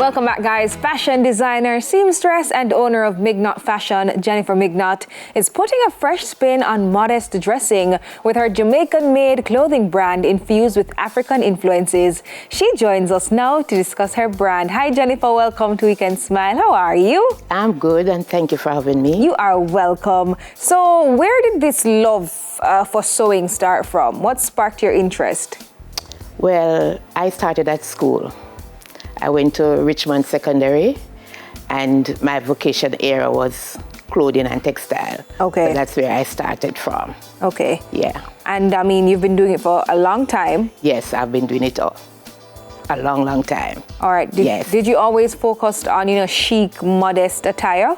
Welcome back, guys. Fashion designer, seamstress, and owner of Mignott Fashion, Jennifer Mignott, is putting a fresh spin on modest dressing with her Jamaican-made clothing brand infused with African influences. She joins us now to discuss her brand. Hi, Jennifer. Welcome to Weekend Smile. How are you? I'm good, and thank you for having me. You are welcome. So, where did this love for sewing start from? What sparked your interest? Well, I started at school. I went to Richmond Secondary, and my vocation area was clothing and textile. Okay. So that's where I started from. Okay. Yeah. And I mean, you've been doing it for a long time. Yes, I've been doing it a long time. All right. Did you always focus on, chic, modest attire?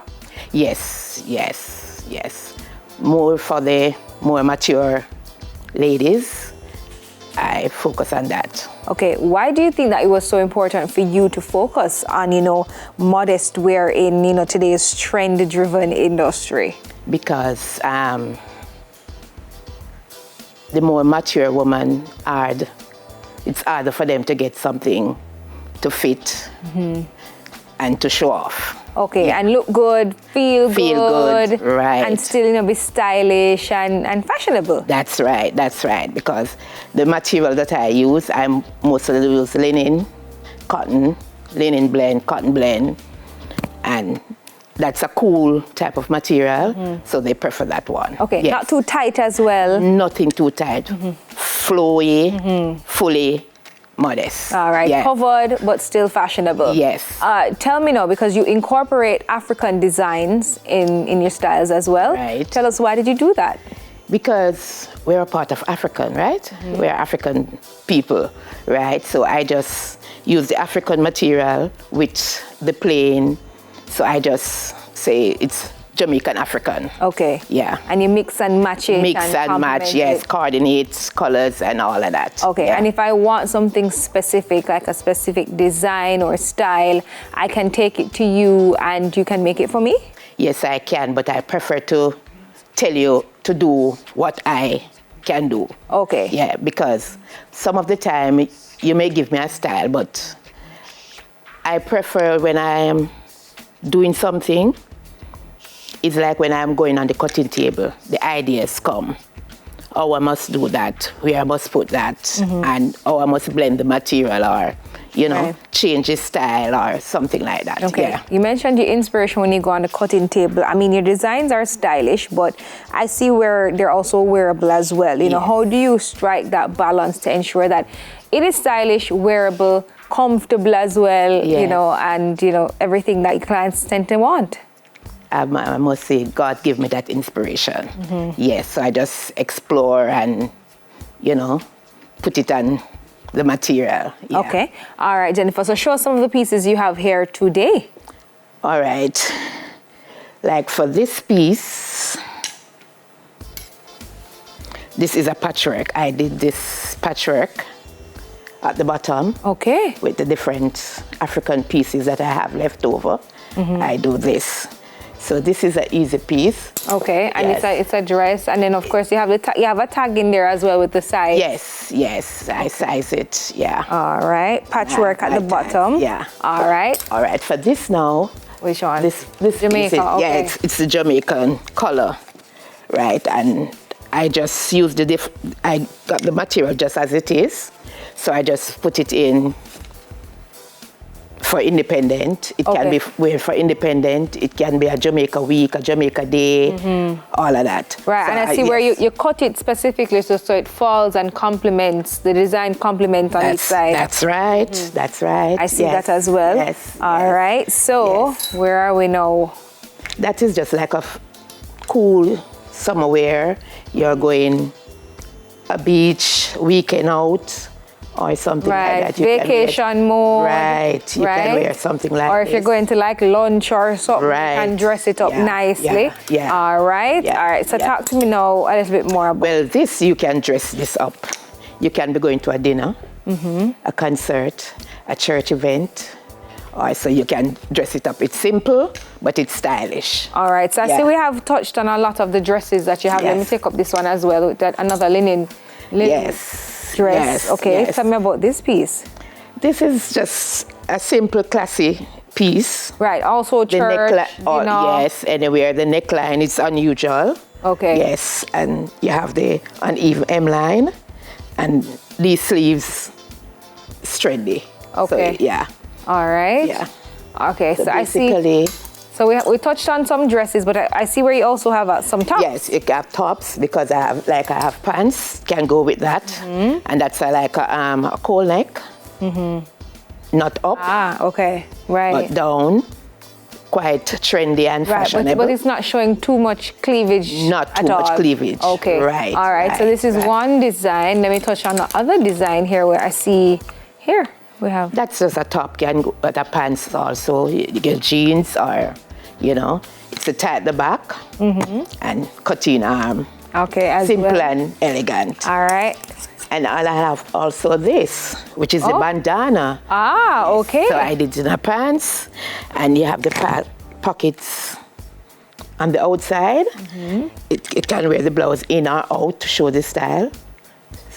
Yes. More for the more mature ladies, I focus on that. Okay, why do you think that it was so important for you to focus on, modest wear in, today's trend-driven industry? Because the more mature woman, it's harder for them to get something to fit and to show off. Okay, yeah. And look good, feel good, right. And still, be stylish and fashionable. That's right, because the material that I use, I mostly use linen, cotton blend, and that's a cool type of material, so they prefer that one. Okay, yes. Not too tight as well? Nothing too tight, flowy, fully modest. All right, yeah. Covered but still fashionable. Yes. Tell me now, because you incorporate African designs in your styles as well. Right. Tell us, why did you do that? Because we're a part of African, right? We're African people, right? So I just use the African material with the plain. So I just say it's Jamaican African. Okay. Yeah. And you mix and match it. Mix and match, yes. Coordinates, colors, and all of that. Okay. Yeah. And if I want something specific, like a specific design or style, I can take it to you and you can make it for me? Yes, I can, but I prefer to tell you to do what I can do. Okay. Yeah, because some of the time you may give me a style, but I prefer when I am doing something, it's like when I'm going on the cutting table, the ideas come. Oh, I must do that, where I must put that, and I must blend the material or, right. Change the style or something like that. Okay. Yeah. You mentioned your inspiration when you go on the cutting table. I mean, your designs are stylish, but I see where they're also wearable as well. Yes. How do you strike that balance to ensure that it is stylish, wearable, comfortable as well, yes. and, everything that your clients tend to want? I must say, God gave me that inspiration. Yes, so I just explore and, put it on the material. Yeah. Okay. All right, Jennifer. So show us some of the pieces you have here today. All right. Like for this piece, this is a patchwork. I did this patchwork at the bottom. Okay. With the different African pieces that I have left over. I do this. So this is an easy piece. Okay, and yes. it's a dress, and then of course you have you have a tag in there as well with the size. Yes, I size it. Yeah. All right, patchwork at the bottom. Yeah. All right. For this now. Which one? This Jamaica. Okay. Yeah, it's the Jamaican color, right? And I just use I got the material just as it is, so I just put it in. For independent, it can be wear for independent. It can be a Jamaica week, a Jamaica day, all of that. Right, so, and I see where you cut it specifically so it falls and complements, the design complements on each side. That's right, that's right. I see that as well. Yes. All right, so where are we now? That is just like a cool summer wear. You're going a beach, weekend out, or something like that. Vacation mode. Right, you can wear something like or if you're going to like lunch or something, you can dress it up nicely. Yeah. All right. So talk to me now a little bit more about. Well, you can dress this up. You can be going to a dinner, a concert, a church event, or so you can dress it up. It's simple, but it's stylish. All right. So I see we have touched on a lot of the dresses that you have. Let me take up this one as well with another linen. Yes. Dress. Okay, tell me about this piece. This is just a simple, classy piece. Right. Also The church, neckline, yes, anywhere. The neckline is unusual. Okay. Yes, and you have the uneven M-line, and these sleeves trendy. Okay. So, yeah. All right. Yeah. Okay. So I see. Basically, So we touched on some dresses, but I see where you also have some tops. yes, you have tops because I have pants can go with that, and that's like a coal neck, not up, Okay. Right. but down, quite trendy and Right, fashionable. but it's not showing too much cleavage. Not too at much all. cleavage. Okay. Right. All right. So this is one design. Let me touch on the other design here, where I see here we have. That's just a top, can go, but the pants also. You get jeans or, it's a tie at the back and cutting arm. Okay. As Simple well. and elegant. All right. And I have also this, which is the bandana. Okay. So I did it in the pants, and you have the pockets on the outside. It can wear the blouse in or out to show the style.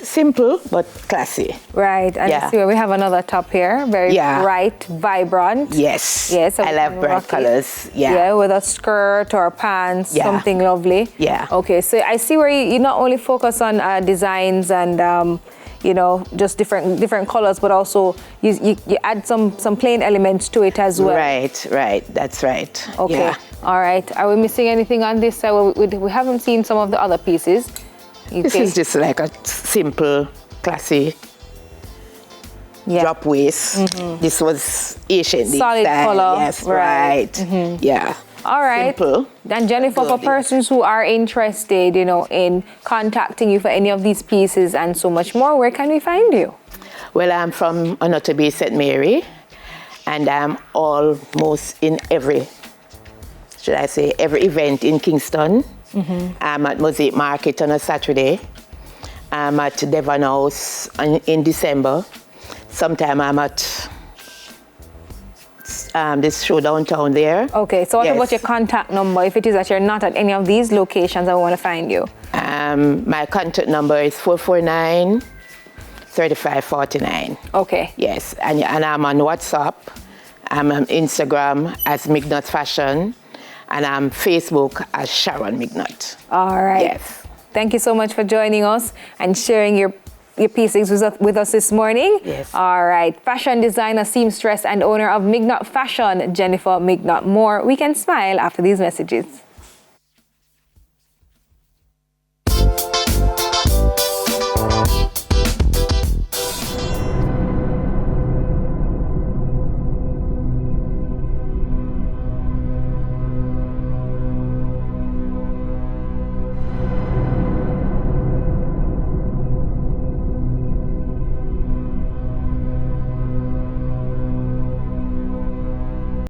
Simple but classy. Right. And I see where we have another top here, very bright, vibrant. Yes. Yes. So I love bright colors. Yeah. Yeah, with a skirt or pants, something lovely. Yeah. Okay, so I see where you not only focus on designs and just different colors, but also you add some plain elements to it as well. Right. That's right. Okay. Yeah. All right. Are we missing anything on this side? We haven't seen some of the other pieces. This is just like a simple, classy drop waist. This was Asian solid style. color. Yes, right. Yeah. All right. Simple. Then Jennifer, for persons who are interested, in contacting you for any of these pieces and so much more, where can we find you? Well, I'm from Mignott Bay, St. Mary, and I'm almost in every event in Kingston. I'm at Mosaic Market on a Saturday. I'm at Devon House in December. Sometime I'm at this show downtown there. Okay, so what about your contact number if it is that you're not at any of these locations and we want to find you? My contact number is 449-3549. Okay. Yes, and I'm on WhatsApp. I'm on Instagram as Mignott Fashion. And I'm Facebook as Sharon Mignott. All right. Yes. Thank you so much for joining us and sharing your pieces with us this morning. Yes. All right. Fashion designer, seamstress, and owner of Mignott Fashion, Jennifer Mignott. More We Can Smile after these messages.